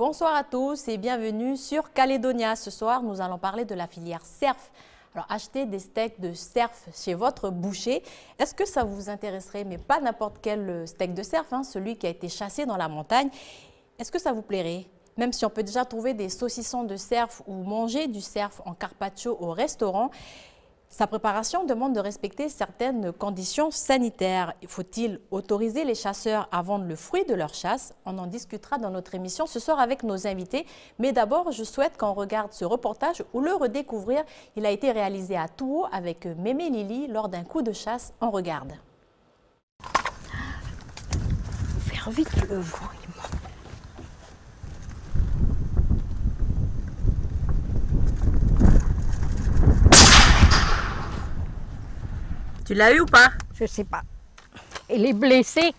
Bonsoir à tous et bienvenue sur Calédonia. Ce soir, nous allons parler de la filière cerf. Alors, acheter des steaks de cerf chez votre boucher, est-ce que ça vous intéresserait? Mais pas n'importe quel steak de cerf, celui qui a été chassé dans la montagne. Est-ce que ça vous plairait? Même si on peut déjà trouver des saucissons de cerf ou manger du cerf en carpaccio au restaurant, sa préparation demande de respecter certaines conditions sanitaires. Faut-il autoriser les chasseurs à vendre le fruit de leur chasse? On en discutera dans notre émission ce soir avec nos invités. Mais d'abord, je souhaite qu'on regarde ce reportage ou le redécouvrir. Il a été réalisé à Touo avec Mémé Lili lors d'un coup de chasse. On regarde. Faire vite le vent. Tu l'as eu ou pas? Je sais pas. Elle est blessée.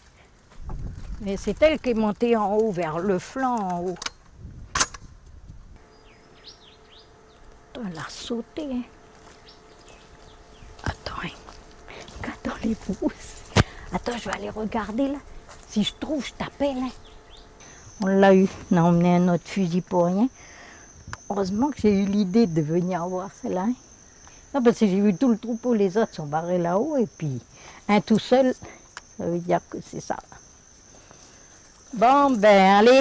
Mais c'est elle qui est montée en haut, vers le flanc en haut. Elle a sauté. Attends, regarde dans les brousses. Attends, je vais aller regarder là. Si je trouve, je t'appelle. On l'a eu. On a emmené un autre fusil pour rien. Heureusement que j'ai eu l'idée de venir voir celle-là. Non, parce que j'ai vu tout le troupeau, les autres sont barrés là-haut, et puis un tout seul, ça veut dire que c'est ça. Bon, ben allez.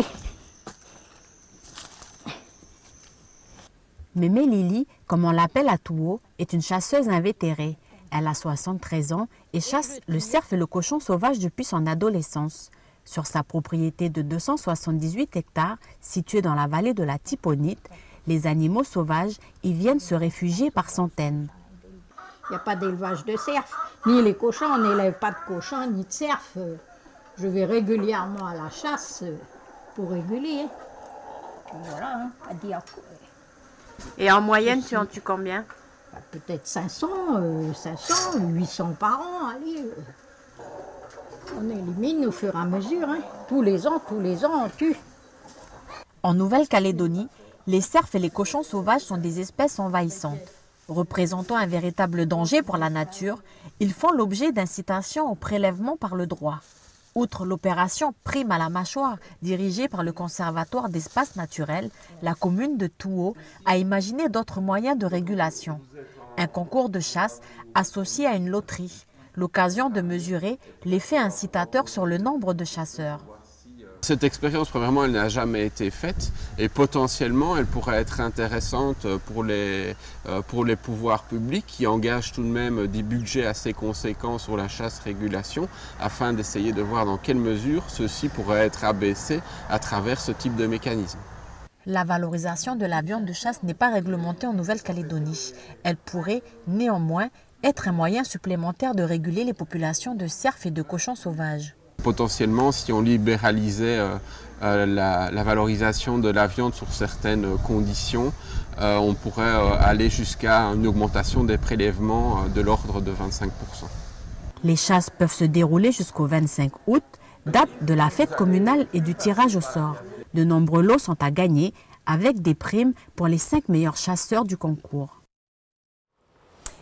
Mémé Lili, comme on l'appelle à Touo, est une chasseuse invétérée. Elle a 73 ans et chasse le cerf et le cochon sauvage depuis son adolescence. Sur sa propriété de 278 hectares, située dans la vallée de la Tiponite, les animaux sauvages y viennent se réfugier par centaines. Il n'y a pas d'élevage de cerfs, ni les cochons, on n'élève pas de cochons, ni de cerfs. Je vais régulièrement à la chasse pour réguler. Puis voilà, à dire quoi. Et en moyenne, tu en tues combien? Peut-être 500, 800 par an, allez. On élimine au fur et à mesure, tous les ans, on tue. En Nouvelle-Calédonie, les cerfs et les cochons sauvages sont des espèces envahissantes. Représentant un véritable danger pour la nature, ils font l'objet d'incitations au prélèvement par le droit. Outre l'opération Prime à la mâchoire, dirigée par le Conservatoire d'espaces naturels, la commune de Touo a imaginé d'autres moyens de régulation. Un concours de chasse associé à une loterie, l'occasion de mesurer l'effet incitateur sur le nombre de chasseurs. Cette expérience, premièrement, elle n'a jamais été faite et potentiellement, elle pourrait être intéressante pour les pouvoirs publics qui engagent tout de même des budgets assez conséquents sur la chasse-régulation afin d'essayer de voir dans quelle mesure ceci pourrait être abaissé à travers ce type de mécanisme. La valorisation de la viande de chasse n'est pas réglementée en Nouvelle-Calédonie. Elle pourrait néanmoins être un moyen supplémentaire de réguler les populations de cerfs et de cochons sauvages. Potentiellement, si on libéralisait la valorisation de la viande sur certaines conditions, on pourrait aller jusqu'à une augmentation des prélèvements de l'ordre de 25%. Les chasses peuvent se dérouler jusqu'au 25 août, date de la fête communale et du tirage au sort. De nombreux lots sont à gagner avec des primes pour les 5 meilleurs chasseurs du concours.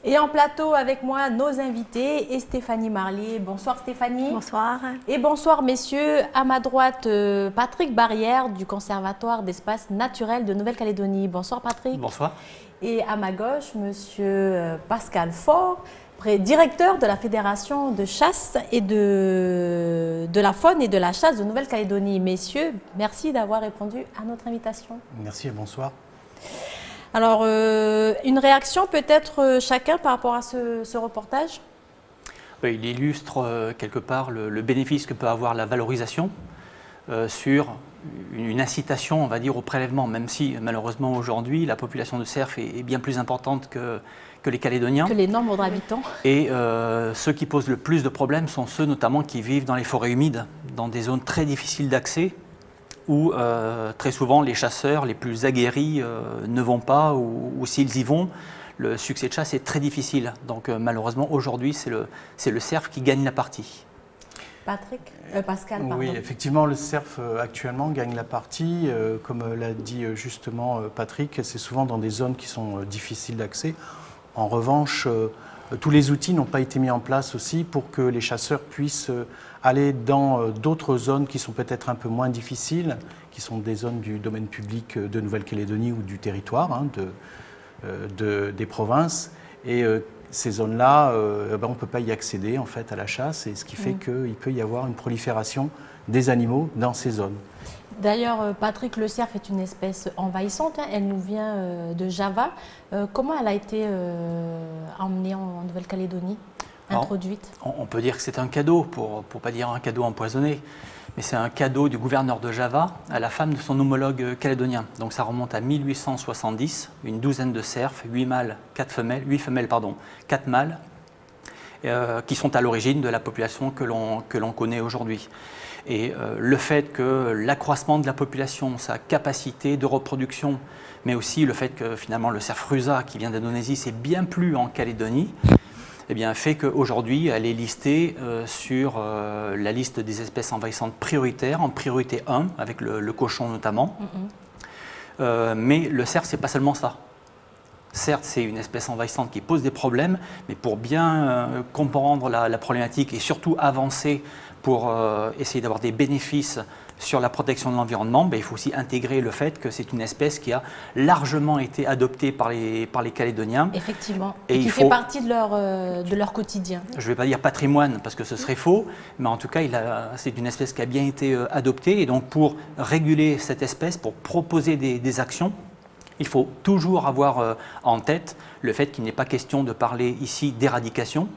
Et en plateau avec moi, nos invités et Stéphanie Marlier. Bonsoir Stéphanie. Bonsoir. Et bonsoir messieurs. À ma droite, Patrick Barrière du Conservatoire d'espaces naturels de Nouvelle-Calédonie. Bonsoir Patrick. Bonsoir. Et à ma gauche, monsieur Pascal Faure, directeur de la Fédération de chasse et de la faune et de la chasse de Nouvelle-Calédonie. Messieurs, merci d'avoir répondu à notre invitation. Merci et bonsoir. Alors, une réaction peut-être chacun par rapport à ce reportage? Il illustre quelque part le bénéfice que peut avoir la valorisation sur une incitation, on va dire, au prélèvement, même si malheureusement aujourd'hui la population de cerfs est bien plus importante que les Calédoniens. Que les nombres d'habitants. Et ceux qui posent le plus de problèmes sont ceux notamment qui vivent dans les forêts humides, dans des zones très difficiles d'accès, où très souvent les chasseurs les plus aguerris ne vont pas, ou s'ils y vont, le succès de chasse est très difficile. Donc malheureusement aujourd'hui c'est le cerf qui gagne la partie. Pascal, pardon. Oui, effectivement, le cerf actuellement gagne la partie. Comme l'a dit justement Patrick, c'est souvent dans des zones qui sont difficiles d'accès. En revanche, tous les outils n'ont pas été mis en place aussi pour que les chasseurs puissent aller dans d'autres zones qui sont peut-être un peu moins difficiles, qui sont des zones du domaine public de Nouvelle-Calédonie ou du territoire, hein, des provinces. Et ces zones-là, on ne peut pas y accéder en fait à la chasse, et ce qui fait qu'il peut y avoir une prolifération des animaux dans ces zones. D'ailleurs, Patrick, le cerf est une espèce envahissante, hein. Elle nous vient de Java. Comment elle a été emmenée en Nouvelle-Calédonie, introduite? On peut dire que c'est un cadeau, pour ne pas dire un cadeau empoisonné, mais c'est un cadeau du gouverneur de Java à la femme de son homologue calédonien. Donc ça remonte à 1870, une douzaine de cerfs, 8 mâles, 4 femelles, 4 mâles, qui sont à l'origine de la population que l'on connaît aujourd'hui. Et le fait que l'accroissement de la population, sa capacité de reproduction, mais aussi le fait que finalement le cerf rusa qui vient d'Indonésie s'est bien plu en Calédonie, eh bien, fait qu'aujourd'hui elle est listée sur la liste des espèces envahissantes prioritaires, en priorité 1, avec le cochon notamment. Mais le cerf, c'est pas seulement ça. Certes, c'est une espèce envahissante qui pose des problèmes, mais pour bien comprendre la problématique et surtout avancer pour essayer d'avoir des bénéfices sur la protection de l'environnement, il faut aussi intégrer le fait que c'est une espèce qui a largement été adoptée par les Calédoniens. Effectivement, et qui fait partie de leur quotidien. Je ne vais pas dire patrimoine parce que ce serait faux, mais en tout cas, c'est une espèce qui a bien été adoptée. Et donc pour réguler cette espèce, pour proposer des actions, il faut toujours avoir en tête le fait qu'il n'est pas question de parler ici d'éradication,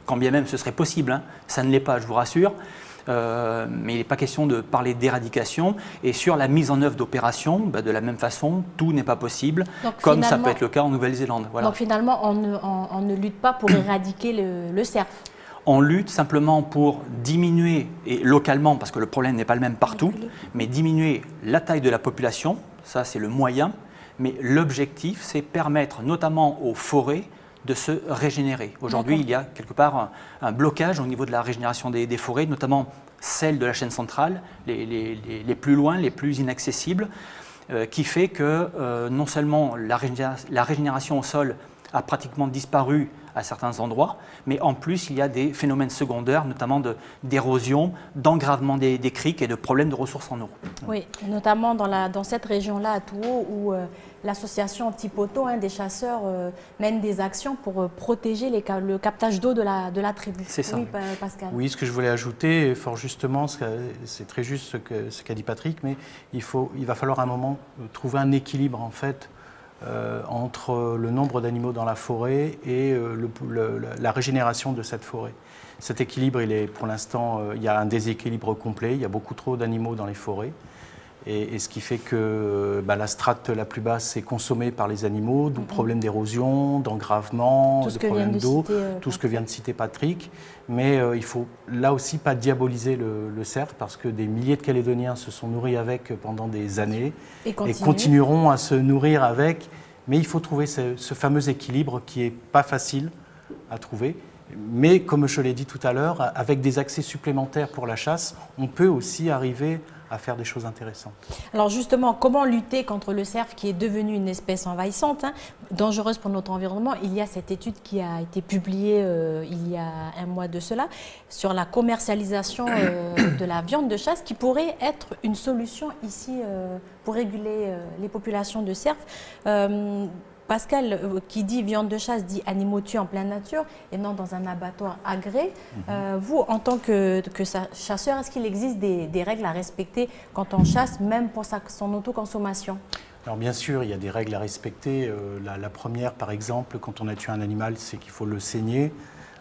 quand bien même ce serait possible, hein, ça ne l'est pas, je vous rassure, mais il n'est pas question de parler d'éradication. Et sur la mise en œuvre d'opérations, de la même façon, tout n'est pas possible, donc, comme ça peut être le cas en Nouvelle-Zélande. Voilà. Donc finalement, on ne lutte pas pour éradiquer le cerf. On lutte simplement pour diminuer, et localement, parce que le problème n'est pas le même partout, mais diminuer la taille de la population, ça c'est le moyen. Mais l'objectif, c'est permettre notamment aux forêts de se régénérer. Aujourd'hui, il y a quelque part un blocage au niveau de la régénération des forêts, notamment celles de la chaîne centrale, les plus loin, les plus inaccessibles, qui fait que non seulement la régénération au sol a pratiquement disparu à certains endroits, mais en plus il y a des phénomènes secondaires, notamment d'érosion, d'engravement des criques et de problèmes de ressources en eau. Oui, notamment dans cette région-là, à Touo, où l'association Antipoto, des chasseurs, mène des actions pour protéger le captage d'eau de la tribu. C'est ça. Oui, Pascal. Oui, ce que je voulais ajouter, fort justement, c'est très juste ce qu'a dit Patrick, mais il va falloir à un moment trouver un équilibre en fait entre le nombre d'animaux dans la forêt et la régénération de cette forêt. Cet équilibre, pour l'instant, il y a un déséquilibre complet, il y a beaucoup trop d'animaux dans les forêts, et ce qui fait que la strate la plus basse est consommée par les animaux, d'où problème d'érosion, d'engravement, de problèmes d'eau, tout ce que vient de citer Patrick. Mais il ne faut là aussi pas diaboliser le cerf, parce que des milliers de Calédoniens se sont nourris avec pendant des années et continueront à se nourrir avec. Mais il faut trouver ce fameux équilibre qui n'est pas facile à trouver. Mais comme je l'ai dit tout à l'heure, avec des accès supplémentaires pour la chasse, on peut aussi arriver à faire des choses intéressantes. Alors justement, comment lutter contre le cerf qui est devenu une espèce envahissante, dangereuse pour notre environnement? Il y a cette étude qui a été publiée il y a un mois de cela sur la commercialisation de la viande de chasse qui pourrait être une solution ici pour réguler les populations de cerfs. Pascal, qui dit viande de chasse, dit animaux tués en pleine nature et non dans un abattoir agréé. Vous, en tant que chasseur, est-ce qu'il existe des règles à respecter quand on chasse, même pour son autoconsommation? Alors bien sûr, il y a des règles à respecter. La première, par exemple, quand on a tué un animal, c'est qu'il faut le saigner,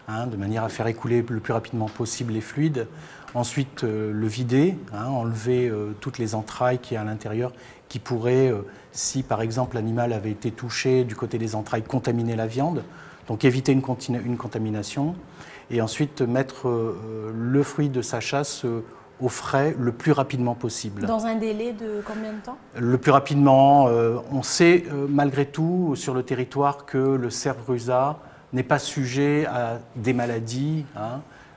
de manière à faire écouler le plus rapidement possible les fluides. Ensuite, le vider, enlever toutes les entrailles qu'il y a à l'intérieur qui pourraient, si par exemple l'animal avait été touché du côté des entrailles, contaminer la viande. Donc éviter une contamination. Et ensuite mettre le fruit de sa chasse au frais le plus rapidement possible. Dans un délai de combien de temps? Le plus rapidement. On sait malgré tout sur le territoire que le cerf rusa n'est pas sujet à des maladies.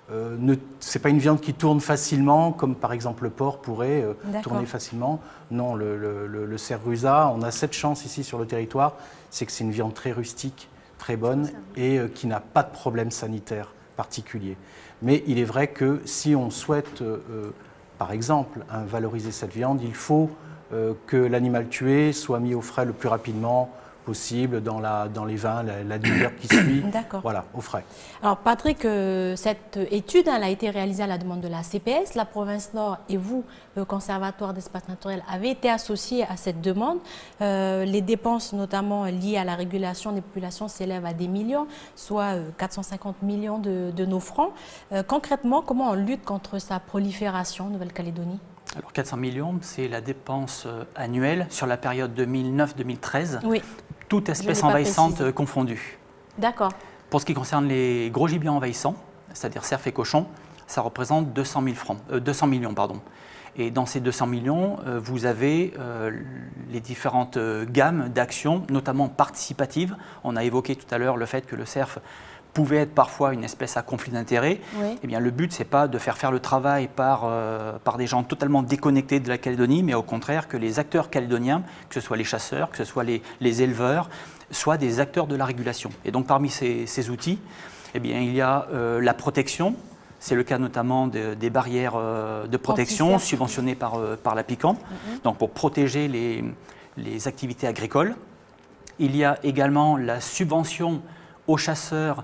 Ce n'est pas une viande qui tourne facilement, comme par exemple le porc pourrait tourner facilement. Non, le cerf rusa, on a cette chance ici sur le territoire, c'est que c'est une viande très rustique. très bonne et qui n'a pas de problème sanitaire particulier. Mais il est vrai que si on souhaite, par exemple, valoriser cette viande, il faut que l'animal tué soit mis au frais le plus rapidement possible dans les vins, la demi-heure qui suit, voilà, au frais. Alors Patrick, cette étude elle a été réalisée à la demande de la CPS, la province Nord et vous, le Conservatoire d'espaces naturels, avez été associés à cette demande. Les dépenses notamment liées à la régulation des populations s'élèvent à des millions, soit 450 millions de nos francs. Concrètement, comment on lutte contre sa prolifération en Nouvelle-Calédonie ? Alors 400 millions, c'est la dépense annuelle sur la période 2009-2013. Oui. Toute espèce envahissante confondue. D'accord. Pour ce qui concerne les gros gibiers envahissants, c'est-à-dire cerfs et cochons, ça représente 200 millions. Et dans ces 200 millions, vous avez les différentes gammes d'actions, notamment participatives. On a évoqué tout à l'heure le fait que le cerf pouvait être parfois une espèce à conflit d'intérêts. Oui. Eh bien, le but, ce n'est pas de faire le travail par des gens totalement déconnectés de la Calédonie, mais au contraire que les acteurs calédoniens, que ce soit les chasseurs, que ce soit les éleveurs, soient des acteurs de la régulation. Et donc, parmi ces outils, eh bien, il y a la protection. C'est le cas notamment des barrières de protection subventionnées par la PICAN, donc pour protéger les activités agricoles. Il y a également la subvention aux chasseurs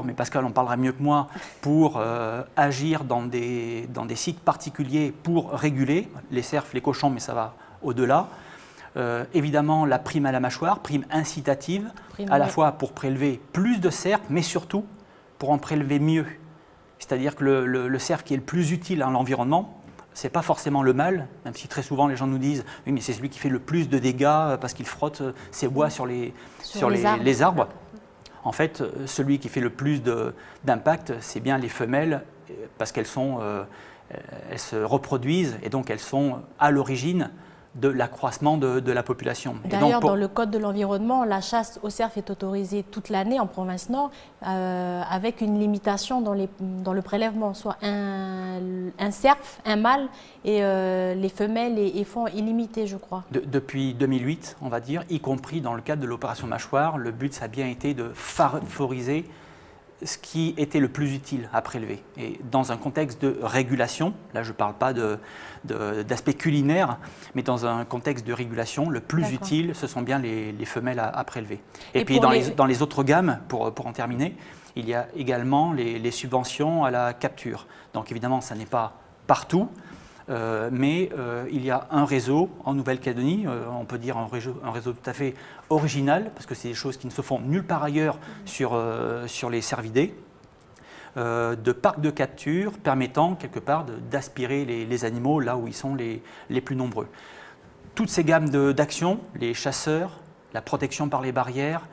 mais Pascal en parlera mieux que moi, pour agir dans des sites particuliers pour réguler les cerfs, les cochons, mais ça va au-delà. Évidemment, la prime à la mâchoire, prime incitative, à la fois pour prélever plus de cerfs, mais surtout pour en prélever mieux. C'est-à-dire que le cerf qui est le plus utile à l'environnement, ce n'est pas forcément le mâle, même si très souvent les gens nous disent « oui, mais c'est celui qui fait le plus de dégâts parce qu'il frotte ses bois sur les arbres ». En fait, celui qui fait le plus d'impact, c'est bien les femelles, parce qu'elles se reproduisent et donc elles sont à l'origine de l'accroissement de la population. D'ailleurs, dans le Code de l'environnement, la chasse au cerf est autorisée toute l'année en province Nord, avec une limitation dans le prélèvement, soit un cerf, un mâle, et les femelles et font illimité, je crois. Depuis 2008, on va dire, y compris dans le cadre de l'opération Mâchoire, le but, ça a bien été de favoriser ce qui était le plus utile à prélever. Et dans un contexte de régulation, là je ne parle pas d'aspect culinaire, mais dans un contexte de régulation, le plus utile, ce sont bien les femelles à prélever. Et puis dans les autres gammes, pour en terminer, il y a également les subventions à la capture. Donc évidemment, ça n'est pas partout, mais il y a un réseau en Nouvelle-Calédonie, on peut dire un réseau tout à fait original, parce que c'est des choses qui ne se font nulle part ailleurs sur les cervidés, de parcs de capture permettant quelque part d'aspirer les animaux là où ils sont les plus nombreux. Toutes ces gammes d'actions, les chasseurs, la protection par les barrières,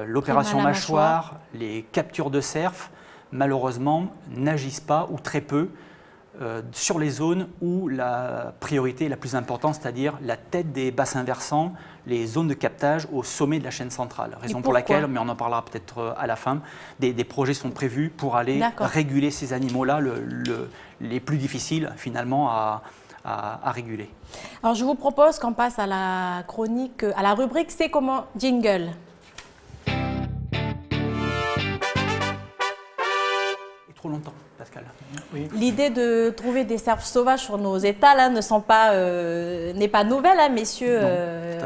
l'opération mâchoire, les captures de cerfs, malheureusement n'agissent pas ou très peu sur les zones où la priorité est la plus importante, c'est-à-dire la tête des bassins versants, les zones de captage au sommet de la chaîne centrale. Raison pour laquelle, mais on en parlera peut-être à la fin, des projets sont prévus pour aller réguler ces animaux-là, les plus difficiles finalement à réguler. Alors je vous propose qu'on passe à la chronique, à la rubrique C'est comment jingle. Trop longtemps, Pascal. Oui. L'idée de trouver des cerfs sauvages sur nos étals n'est pas nouvelle, hein, messieurs,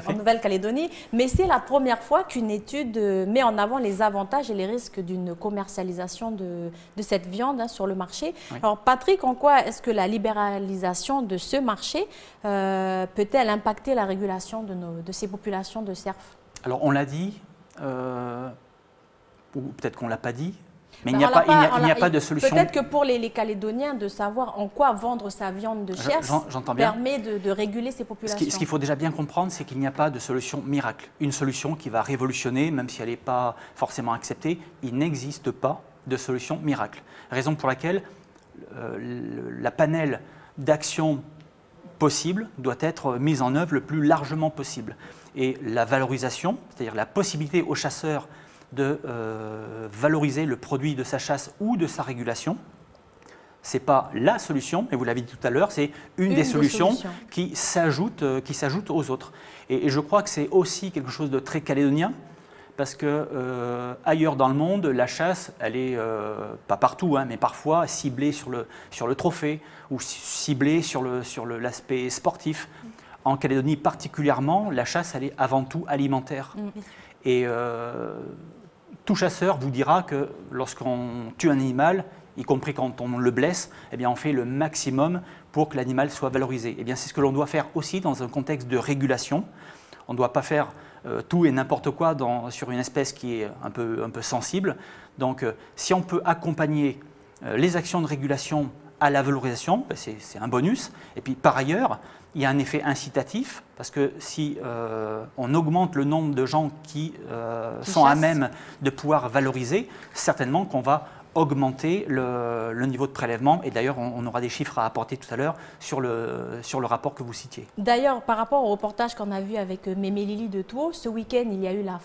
en Nouvelle-Calédonie, mais c'est la première fois qu'une étude met en avant les avantages et les risques d'une commercialisation de cette viande sur le marché. Oui. Alors Patrick, en quoi est-ce que la libéralisation de ce marché peut-elle impacter la régulation de ces populations de cerfs? Alors on l'a dit, ou peut-être qu'on ne l'a pas dit, mais il n'y a pas de solution. Peut-être que pour les Calédoniens, de savoir en quoi vendre sa viande de chasse permet de réguler ces populations. Ce qu'il faut déjà bien comprendre, c'est qu'il n'y a pas de solution miracle. Une solution qui va révolutionner, même si elle n'est pas forcément acceptée, il n'existe pas de solution miracle. Raison pour laquelle la panel d'actions possibles doit être mise en œuvre le plus largement possible. Et la valorisation, c'est-à-dire la possibilité aux chasseurs de valoriser le produit de sa chasse ou de sa régulation. Ce n'est pas la solution, mais vous l'avez dit tout à l'heure, c'est une des solutions qui s'ajoute aux autres. Et je crois que c'est aussi quelque chose de très calédonien, parce que ailleurs dans le monde, la chasse, elle est, pas partout, hein, mais parfois ciblée sur le trophée ou ciblée sur l'aspect sportif. En Calédonie particulièrement, la chasse, elle est avant tout alimentaire. Et tout chasseur vous dira que lorsqu'on tue un animal, y compris quand on le blesse, eh bien on fait le maximum pour que l'animal soit valorisé. Eh bien c'est ce que l'on doit faire aussi dans un contexte de régulation. On ne doit pas faire tout et n'importe quoi sur une espèce qui est un peu sensible. Donc si on peut accompagner les actions de régulation à la valorisation, ben c'est un bonus. Et puis par ailleurs, il y a un effet incitatif, parce que si on augmente le nombre de gens qui sont à même de pouvoir valoriser, certainement qu'on va augmenter le niveau de prélèvement. Et d'ailleurs, on aura des chiffres à apporter tout à l'heure sur le rapport que vous citiez. D'ailleurs, par rapport au reportage qu'on a vu avec Mémé Lili de Touo, ce week-end, il y a eu la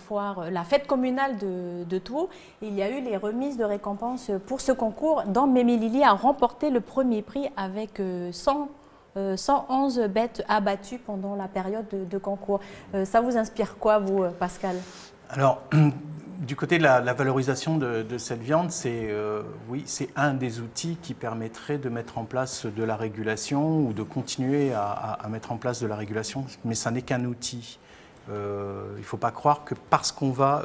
fête communale de Touo. Il y a eu les remises de récompenses pour ce concours, dont Mémé Lili a remporté le premier prix avec 111 bêtes abattues pendant la période de concours. Ça vous inspire quoi, vous, Pascal? Alors, du côté de la valorisation de cette viande, oui, c'est un des outils qui permettrait de mettre en place de la régulation ou de continuer à mettre en place de la régulation, mais ça n'est qu'un outil. Il ne faut pas croire que parce qu'on va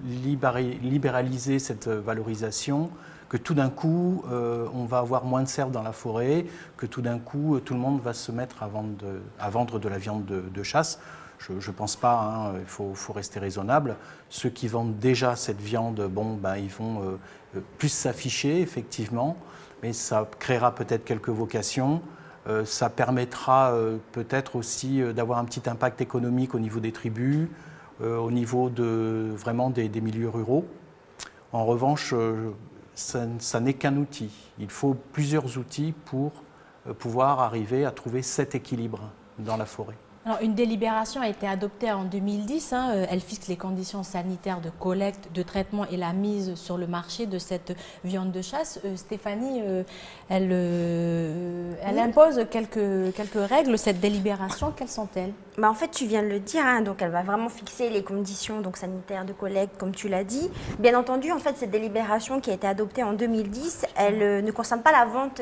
libéraliser cette valorisation, que tout d'un coup, on va avoir moins de cerfs dans la forêt, que tout d'un coup, tout le monde va se mettre à vendre de la viande de chasse. Je ne pense pas, hein, il faut rester raisonnable. Ceux qui vendent déjà cette viande, bon, ben, ils vont plus s'afficher, effectivement, mais ça créera peut-être quelques vocations. Ça permettra peut-être aussi d'avoir un petit impact économique au niveau des tribus, au niveau vraiment des milieux ruraux. En revanche, ça n'est qu'un outil. Il faut plusieurs outils pour pouvoir arriver à trouver cet équilibre dans la forêt. Alors, une délibération a été adoptée en 2010. Elle fixe les conditions sanitaires de collecte, de traitement et la mise sur le marché de cette viande de chasse. Stéphanie, elle impose quelques règles, cette délibération. Quelles sont-elles? En fait, tu viens de le dire, hein, donc elle va vraiment fixer les conditions sanitaires de collecte, comme tu l'as dit. Bien entendu, en fait, cette délibération qui a été adoptée en 2010, elle ne concerne pas la vente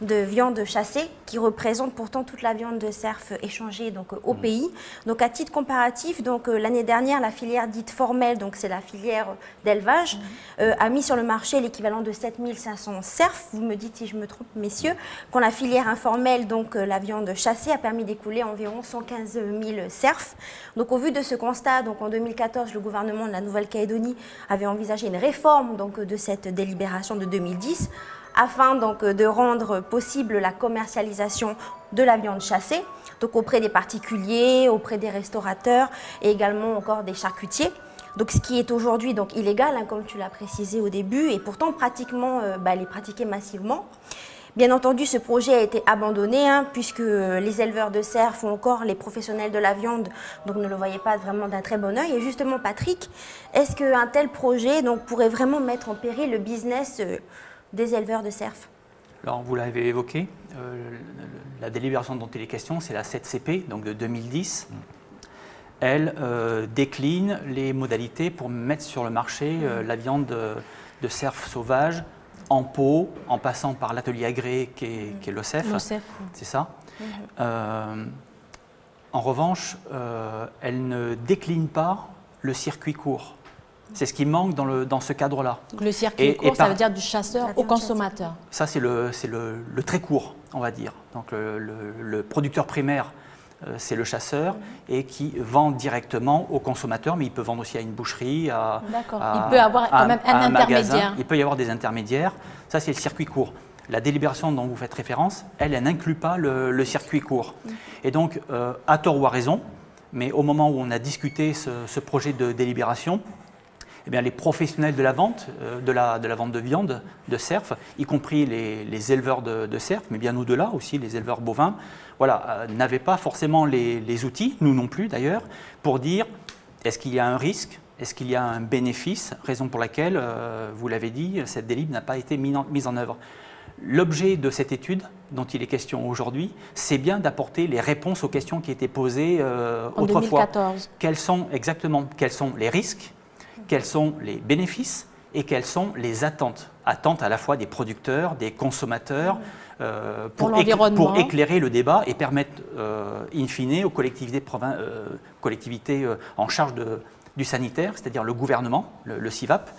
de viande chassée, qui représente pourtant toute la viande de cerf échangée au pays. Donc à titre comparatif, l'année dernière, la filière dite formelle, donc c'est la filière d'élevage, a mis sur le marché l'équivalent de 7500 cerfs. Vous me dites si je me trompe, messieurs. Quand la filière informelle, donc la viande chassée, a permis d'écouler environ 115 000 cerfs. Donc au vu de ce constat, en 2014, le gouvernement de la Nouvelle-Calédonie avait envisagé une réforme de cette délibération de 2010, afin de rendre possible la commercialisation de la viande chassée, auprès des particuliers, auprès des restaurateurs et également encore des charcutiers. Donc ce qui est aujourd'hui illégal, hein, comme tu l'as précisé au début, et pourtant pratiquement elle est pratiquée massivement. Bien entendu, ce projet a été abandonné, hein, puisque les éleveurs de cerfs ou encore les professionnels de la viande ne le voyaient pas vraiment d'un très bon œil. Et justement, Patrick, est-ce qu'un tel projet pourrait vraiment mettre en péril le business des éleveurs de cerfs? Alors, vous l'avez évoqué, la délibération dont il est question, c'est la 7CP, donc de 2010. Elle décline les modalités pour mettre sur le marché la viande de cerf sauvage en pot, en passant par l'atelier agréé qui est l'OCEF. C'est ça. En revanche, elle ne décline pas le circuit court. C'est ce qui manque dans ce cadre-là. Le circuit court, ça veut dire du chasseur au consommateur. Ça, c'est le très court, on va dire. Donc le producteur primaire, c'est le chasseur et qui vend directement au consommateur, mais il peut vendre aussi à une boucherie, D'accord. Il peut y avoir quand même un intermédiaire. Magasin. Il peut y avoir des intermédiaires. Ça, c'est le circuit court. La délibération dont vous faites référence, elle n'inclut pas le circuit court. Et donc, à tort ou à raison, mais au moment où on a discuté ce projet de délibération, eh bien, les professionnels de la vente de viande de cerf, y compris les éleveurs de cerf, mais bien au-delà aussi, les éleveurs bovins, voilà, n'avaient pas forcément les outils, nous non plus d'ailleurs, pour dire est-ce qu'il y a un risque, est-ce qu'il y a un bénéfice, raison pour laquelle, vous l'avez dit, cette délib n'a pas été mise en œuvre. L'objet de cette étude dont il est question aujourd'hui, c'est bien d'apporter les réponses aux questions qui étaient posées autrefois. En 2014. Quels sont les risques quels sont les bénéfices et quelles sont les attentes. Attentes à la fois des producteurs, des consommateurs, pour éclairer le débat et permettre, in fine, aux collectivités en charge du sanitaire, c'est-à-dire le gouvernement, le CIVAP,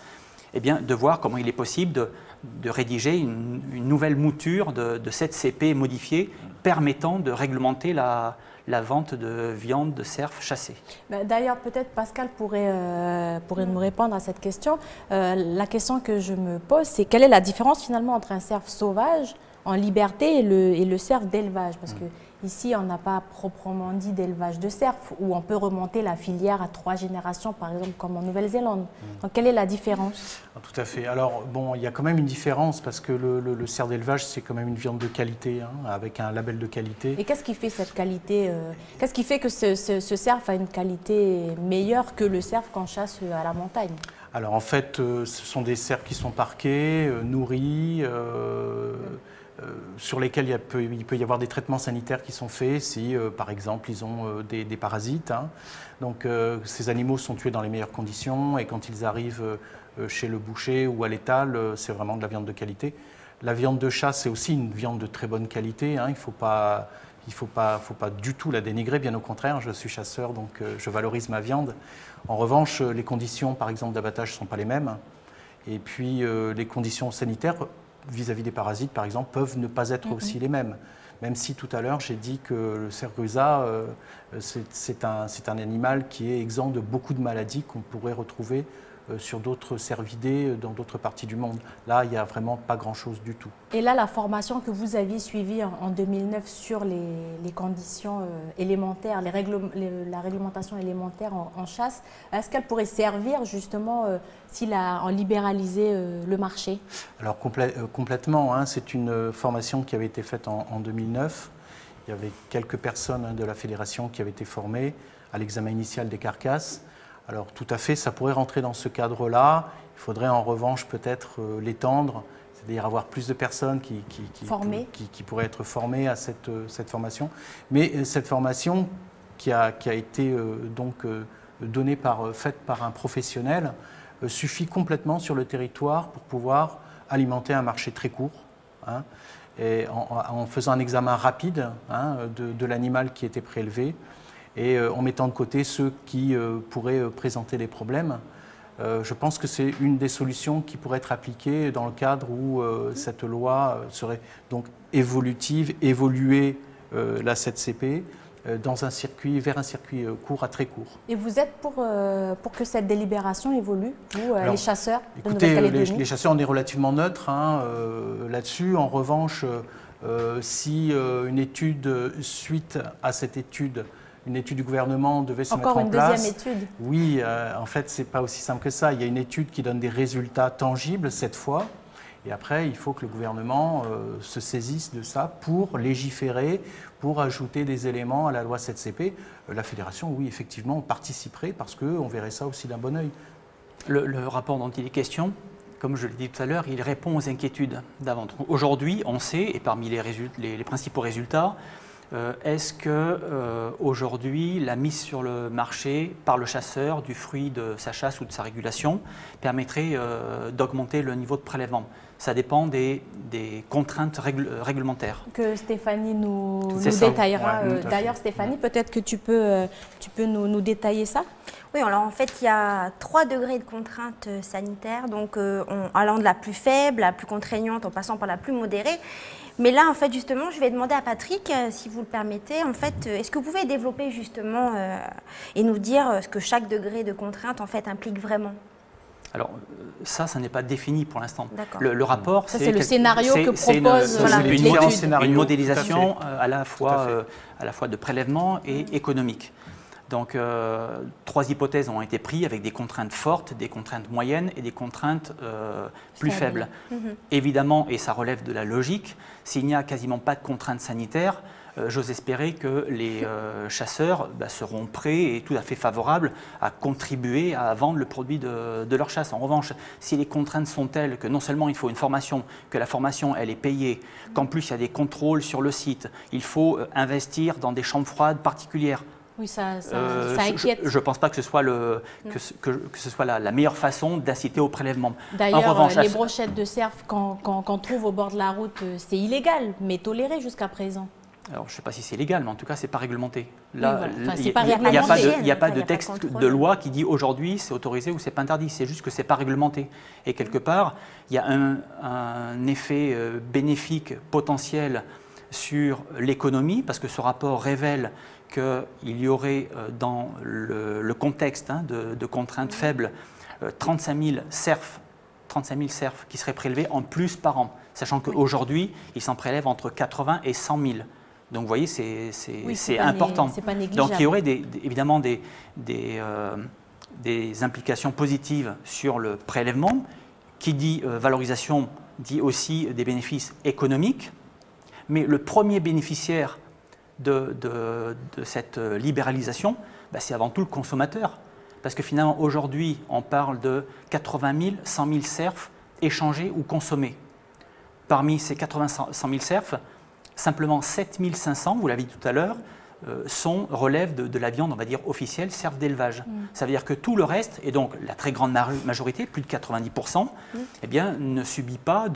eh bien, de voir comment il est possible de rédiger une nouvelle mouture de cette CP modifiée permettant de réglementer la vente de viande de cerf chassée. D'ailleurs, peut-être Pascal pourrait nous répondre à cette question. La question que je me pose, c'est quelle est la différence finalement entre un cerf sauvage en liberté et le cerf d'élevage? Parce que ici, on n'a pas proprement dit d'élevage de cerf, où on peut remonter la filière à 3 générations, par exemple, comme en Nouvelle-Zélande. Donc, quelle est la différence? Tout à fait. Alors, bon, il y a quand même une différence, parce que le cerf d'élevage, c'est quand même une viande de qualité, hein, avec un label de qualité. Et qu'est-ce qui fait cette qualité qu'est-ce qui fait que ce cerf a une qualité meilleure que le cerf qu'on chasse à la montagne? Alors, en fait, ce sont des cerfs qui sont parqués, nourris, sur lesquels il peut y avoir des traitements sanitaires qui sont faits si, par exemple, ils ont des parasites. Hein. Donc, ces animaux sont tués dans les meilleures conditions et quand ils arrivent chez le boucher ou à l'étal, c'est vraiment de la viande de qualité. La viande de chasse, c'est aussi une viande de très bonne qualité. Hein. Il ne faut pas du tout la dénigrer, bien au contraire. Je suis chasseur, donc je valorise ma viande. En revanche, les conditions, par exemple, d'abattage ne sont pas les mêmes. Et puis, les conditions sanitaires vis-à-vis des parasites, par exemple, peuvent ne pas être aussi les mêmes. Même si tout à l'heure, j'ai dit que le cerf grusa, c'est un animal qui est exempt de beaucoup de maladies qu'on pourrait retrouver sur d'autres cervidés dans d'autres parties du monde. Là, il n'y a vraiment pas grand-chose du tout. Et là, la formation que vous aviez suivie en 2009 sur les conditions élémentaires, la réglementation élémentaire en chasse, est-ce qu'elle pourrait servir justement s'il a en libéralisé le marché? Alors complètement, hein, c'est une formation qui avait été faite en 2009. Il y avait quelques personnes de la fédération qui avaient été formées à l'examen initial des carcasses. Alors tout à fait, ça pourrait rentrer dans ce cadre-là. Il faudrait en revanche peut-être l'étendre, c'est-à-dire avoir plus de personnes qui pourraient être formées à cette formation. Mais cette formation qui a été faite par un professionnel suffit complètement sur le territoire pour pouvoir alimenter un marché très court. Hein, et en faisant un examen rapide de l'animal qui était prélevé, et en mettant de côté ceux qui pourraient présenter des problèmes. Je pense que c'est une des solutions qui pourrait être appliquée dans le cadre où cette loi serait donc évoluer la 7CP vers un circuit court à très court. Et vous êtes pour que cette délibération évolue, vous, les chasseurs de Écoutez, Nouvelle-Calédonie? les chasseurs, on est relativement neutres là-dessus. En revanche, si une étude, suite à cette étude, une étude du gouvernement devait se mettre en place. Encore une deuxième étude? Oui, en fait, ce n'est pas aussi simple que ça. Il y a une étude qui donne des résultats tangibles cette fois. Et après, il faut que le gouvernement se saisisse de ça pour légiférer, pour ajouter des éléments à la loi 7CP. La fédération, oui, effectivement, participerait parce qu'on verrait ça aussi d'un bon œil. Le rapport dont il est question, comme je l'ai dit tout à l'heure, il répond aux inquiétudes d'avant. Aujourd'hui, on sait, et parmi les principaux résultats, est-ce qu'aujourd'hui, la mise sur le marché par le chasseur du fruit de sa chasse ou de sa régulation permettrait d'augmenter le niveau de prélèvement? Ça dépend des contraintes réglementaires. Que Stéphanie nous détaillera. Ouais, D'ailleurs, Stéphanie, peut-être que tu peux nous détailler ça? Oui, alors en fait, il y a 3 degrés de contraintes sanitaires, donc allant de la plus faible, la plus contraignante, en passant par la plus modérée. Mais là, en fait, justement, je vais demander à Patrick, si vous le permettez, en fait, est-ce que vous pouvez développer justement et nous dire ce que chaque degré de contrainte, en fait, implique vraiment? Alors, ça n'est pas défini pour l'instant. Le rapport, c'est le scénario que propose une modélisation à la fois de prélèvement et économique. Donc, 3 hypothèses ont été prises avec des contraintes fortes, des contraintes moyennes et des contraintes plus faibles. Évidemment, et ça relève de la logique, s'il n'y a quasiment pas de contraintes sanitaires, j'ose espérer que les chasseurs seront prêts et tout à fait favorables à contribuer à vendre le produit de leur chasse. En revanche, si les contraintes sont telles que non seulement il faut une formation, que la formation elle est payée, qu'en plus il y a des contrôles sur le site, il faut investir dans des chambres froides particulières, Oui, ça inquiète. Je ne pense pas que ce soit, la meilleure façon d'inciter au prélèvement. D'ailleurs, les brochettes de cerf qu'on trouve au bord de la route, c'est illégal, mais toléré jusqu'à présent. Alors, je ne sais pas si c'est légal, mais en tout cas, ce n'est pas réglementé. Là, il n'y a pas de texte de loi qui dit aujourd'hui c'est autorisé ou c'est pas interdit. C'est juste que ce n'est pas réglementé. Et quelque part, il y a un effet bénéfique potentiel sur l'économie, parce que ce rapport révèle qu'il y aurait dans le contexte de contraintes faibles 35 000 cerfs qui seraient prélevés en plus par an, sachant qu'aujourd'hui, ils s'en prélèvent entre 80 et 100 000. Donc vous voyez, c'est important. C'est pas négligeable. Donc il y aurait évidemment des implications positives sur le prélèvement. Qui dit valorisation dit aussi des bénéfices économiques. Mais le premier bénéficiaire de cette libéralisation, c'est avant tout le consommateur. Parce que finalement, aujourd'hui, on parle de 80 000, 100 000 cerfs échangés ou consommés. Parmi ces 80 000, 100 000 cerfs, simplement 7 500, vous l'avez dit tout à l'heure, relèvent de la viande, on va dire, officielle, cerf d'élevage. Ça veut dire que tout le reste, et donc la très grande majorité, plus de 90%, eh bien, ne subit pas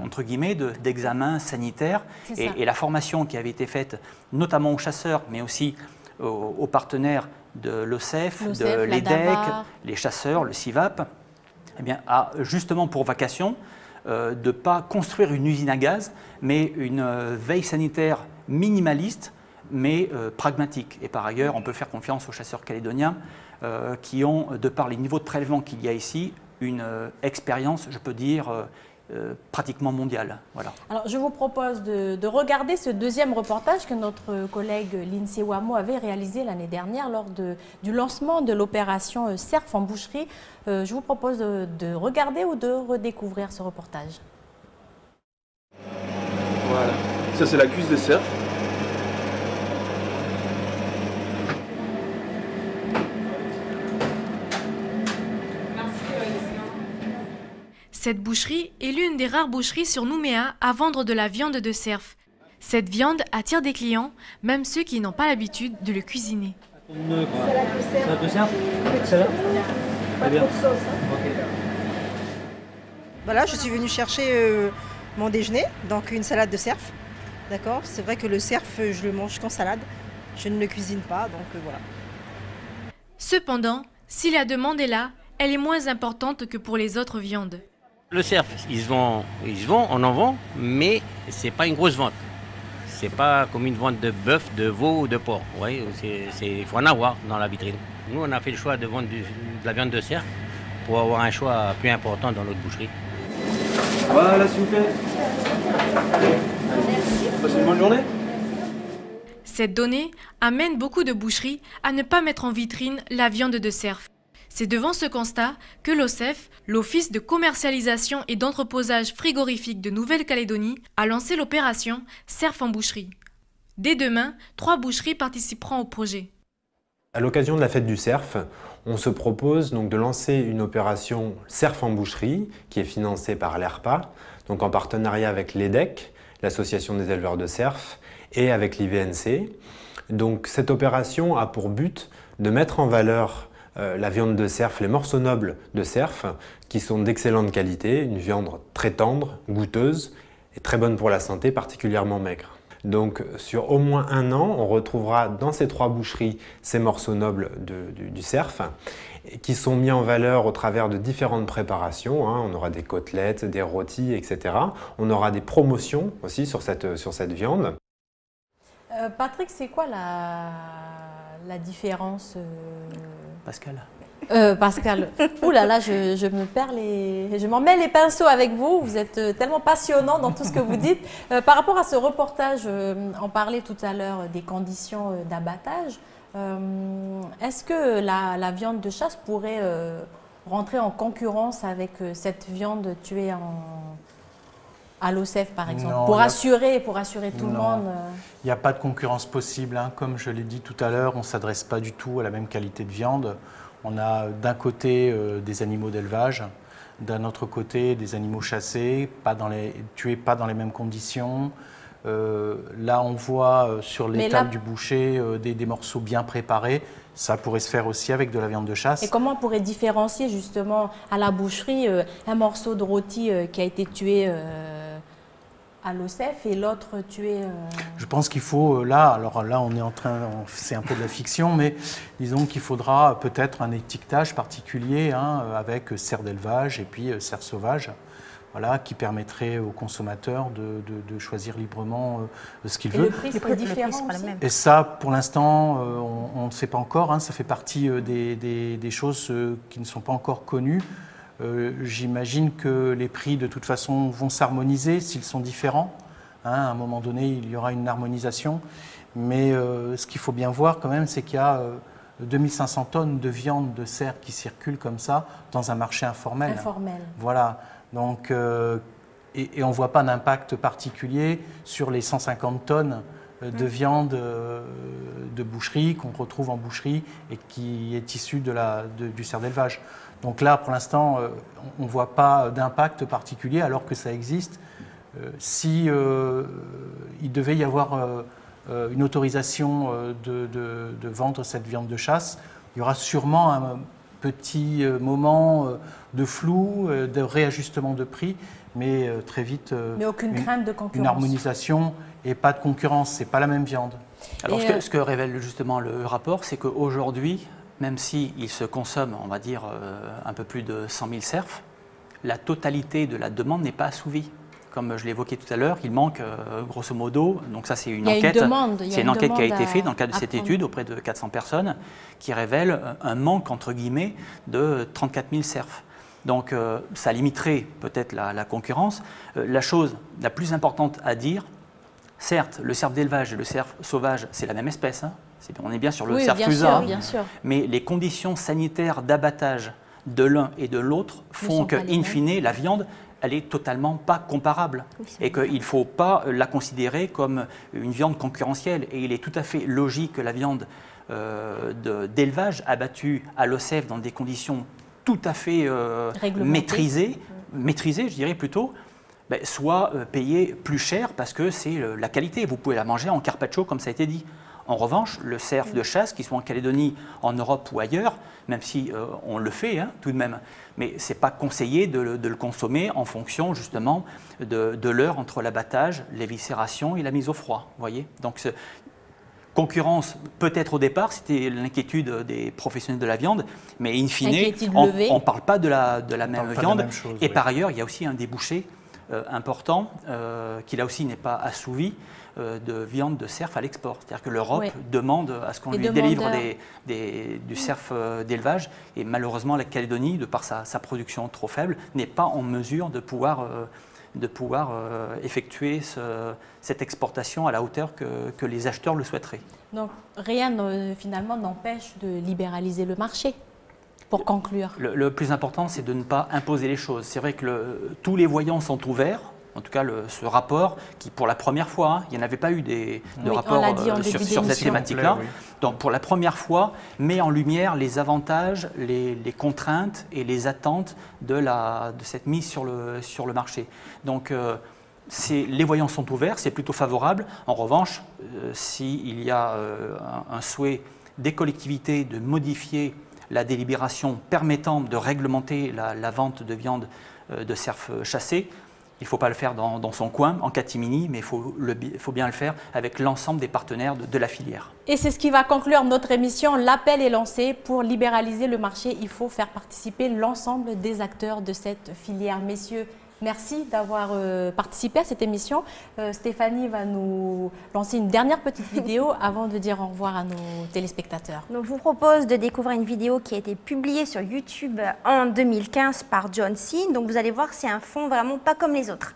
entre guillemets, d'examen sanitaire. Et la formation qui avait été faite, notamment aux chasseurs, mais aussi aux partenaires de l'OCEF, de l'EDEC, les chasseurs, le CIVAP, eh bien, a justement pour vocation de ne pas construire une usine à gaz, mais une veille sanitaire minimaliste, mais pragmatique. Et par ailleurs, on peut faire confiance aux chasseurs calédoniens qui ont, de par les niveaux de prélèvement qu'il y a ici, une expérience, je peux dire, pratiquement mondiale. Voilà. Alors, je vous propose de regarder ce deuxième reportage que notre collègue Lindsay Wamo avait réalisé l'année dernière lors du lancement de l'opération Cerf en boucherie. Je vous propose de regarder ou de redécouvrir ce reportage. Voilà, ça c'est la cuisse de cerf. Cette boucherie est l'une des rares boucheries sur Nouméa à vendre de la viande de cerf. Cette viande attire des clients, même ceux qui n'ont pas l'habitude de le cuisiner. Salade de cerf. Excellent. Très bien. Voilà, je suis venue chercher mon déjeuner, donc une salade de cerf. D'accord. C'est vrai que le cerf, je le mange qu'en salade. Je ne le cuisine pas, donc voilà. Cependant, si la demande est là, elle est moins importante que pour les autres viandes. Le cerf, on en vend, mais c'est pas une grosse vente. C'est pas comme une vente de bœuf, de veau ou de porc. Ouais, il faut en avoir dans la vitrine. Nous, on a fait le choix de vendre de la viande de cerf pour avoir un choix plus important dans notre boucherie. Voilà, s'il vous plaît. Passez une bonne journée. Cette donnée amène beaucoup de boucheries à ne pas mettre en vitrine la viande de cerf. C'est devant ce constat que l'OCEF, l'Office de commercialisation et d'entreposage frigorifique de Nouvelle-Calédonie, a lancé l'opération Cerf en boucherie. Dès demain, 3 boucheries participeront au projet. À l'occasion de la fête du cerf, on se propose donc de lancer une opération Cerf en boucherie qui est financée par l'ERPA, donc en partenariat avec l'EDEC, l'Association des éleveurs de cerfs, et avec l'IVNC. Donc cette opération a pour but de mettre en valeur la viande de cerf, les morceaux nobles de cerf, qui sont d'excellente qualité, une viande très tendre, goûteuse et très bonne pour la santé, particulièrement maigre. Donc sur au moins 1 an, on retrouvera dans ces 3 boucheries ces morceaux nobles du cerf qui sont mis en valeur au travers de différentes préparations. On aura des côtelettes, des rôtis, etc. On aura des promotions aussi sur cette viande. Patrick, c'est quoi la différence Pascal. Pascal, ouh là là, je me perds je m'en mêle les pinceaux avec vous. Vous êtes tellement passionnant dans tout ce que vous dites. Par rapport à ce reportage, on parlait tout à l'heure des conditions d'abattage. Est-ce que la viande de chasse pourrait rentrer en concurrence avec cette viande tuée à l'OCEF, par exemple, non, pour assurer tout le monde? Il n'y a pas de concurrence possible. Comme je l'ai dit tout à l'heure, on ne s'adresse pas du tout à la même qualité de viande. On a d'un côté des animaux d'élevage, d'un autre côté des animaux chassés, tués pas dans les mêmes conditions, Là, on voit sur l'étal du boucher des morceaux bien préparés. Ça pourrait se faire aussi avec de la viande de chasse. Et comment on pourrait différencier justement à la boucherie un morceau de rôti qui a été tué à l'OCEF et l'autre tué Je pense qu'il faut, alors là on est en train, c'est un peu de la fiction, mais disons qu'il faudra peut-être un étiquetage particulier avec cerf d'élevage et puis cerf sauvage. Voilà, qui permettrait aux consommateurs de choisir librement ce qu'ils veulent. Le prix serait différent aussi. Et ça, pour l'instant, on ne sait pas encore. Ça fait partie des choses qui ne sont pas encore connues. J'imagine que les prix, de toute façon, vont s'harmoniser s'ils sont différents. À un moment donné, il y aura une harmonisation. Mais ce qu'il faut bien voir quand même, c'est qu'il y a 2500 tonnes de viande de cerf qui circulent comme ça dans un marché informel. Informel. Voilà. Donc, et on ne voit pas d'impact particulier sur les 150 tonnes de viande de boucherie qu'on retrouve en boucherie et qui est issue du cerf d'élevage. Donc là, pour l'instant, on ne voit pas d'impact particulier alors que ça existe. Si il devait y avoir une autorisation de vendre cette viande de chasse, il y aura sûrement un petit moment de flou, de réajustement de prix, mais très vite mais aucune crainte de concurrence. Une harmonisation et pas de concurrence, c'est pas la même viande. Alors ce que révèle justement le rapport, c'est qu'aujourd'hui, même s'il se consomme, on va dire, un peu plus de 100 000 cerfs, la totalité de la demande n'est pas assouvie. Comme je l'évoquais tout à l'heure, il manque grosso modo, donc ça c'est une enquête, c'est une enquête qui a été faite dans le cadre de cette étude auprès de 400 personnes qui révèle un manque entre guillemets de 34 000 cerfs. Donc ça limiterait peut-être la concurrence. La chose la plus importante à dire, certes le cerf d'élevage et le cerf sauvage c'est la même espèce, on est bien sur le cerf fusain, mais les conditions sanitaires d'abattage de l'un et de l'autre font que, in fine, la viande elle est totalement pas comparable et qu'il ne faut pas la considérer comme une viande concurrentielle. Et il est tout à fait logique que la viande d'élevage abattue à l'OCEF dans des conditions tout à fait maîtrisées, je dirais plutôt, soit payée plus cher parce que c'est la qualité. Vous pouvez la manger en carpaccio comme ça a été dit. En revanche, le cerf de chasse, qu'il soit en Calédonie, en Europe ou ailleurs, même si on le fait tout de même, mais ce n'est pas conseillé de le consommer en fonction justement de l'heure entre l'abattage, l'éviscération et la mise au froid. Voyez. Donc, concurrence, peut-être au départ, c'était l'inquiétude des professionnels de la viande, mais in fine, on ne parle pas de la même viande. Et par ailleurs, il y a aussi un débouché important qui là aussi n'est pas assouvi, de viande de cerf à l'export. C'est-à-dire que l'Europe demande à ce qu'on lui délivre du cerf d'élevage et malheureusement la Calédonie, de par sa production trop faible, n'est pas en mesure de pouvoir effectuer cette exportation à la hauteur que les acheteurs le souhaiteraient. Donc rien finalement n'empêche de libéraliser le marché. Pour conclure. Le plus important, c'est de ne pas imposer les choses. C'est vrai que tous les voyants sont ouverts. En tout cas, ce rapport, qui pour la première fois, il n'y en avait pas eu de rapport sur cette thématique-là. Donc pour la première fois, met en lumière les avantages, les contraintes et les attentes de cette mise sur le marché. Donc les voyants sont ouverts, c'est plutôt favorable. En revanche, s'il y a un souhait des collectivités de modifier la délibération permettant de réglementer la vente de viande de cerf chassé, il ne faut pas le faire dans son coin, en catimini, mais il faut bien le faire avec l'ensemble des partenaires de la filière. Et c'est ce qui va conclure notre émission. L'appel est lancé pour libéraliser le marché. Il faut faire participer l'ensemble des acteurs de cette filière. Messieurs, merci d'avoir participé à cette émission. Stéphanie va nous lancer une dernière petite vidéo avant de dire au revoir à nos téléspectateurs. Donc, je vous propose de découvrir une vidéo qui a été publiée sur YouTube en 2015 par John Sean. Donc vous allez voir que c'est un fond vraiment pas comme les autres.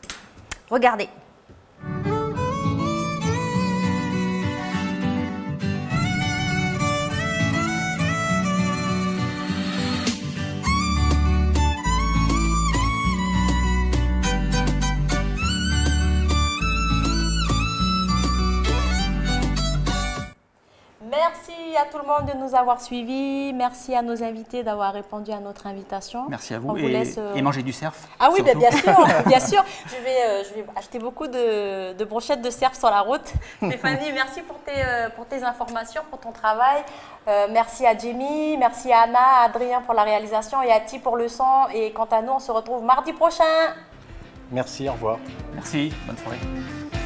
Regardez. Merci à tout le monde de nous avoir suivis. Merci à nos invités d'avoir répondu à notre invitation. Merci à vous. On vous laisse, Et manger du cerf. Ah oui, bien sûr, bien sûr. Je vais acheter beaucoup de brochettes de cerf sur la route. Stéphanie, merci pour tes informations, pour ton travail. Merci à Jamie, merci à Anna, à Adrien pour la réalisation et à Ti pour le son. Et quant à nous, on se retrouve mardi prochain. Merci, au revoir. Merci, bonne soirée.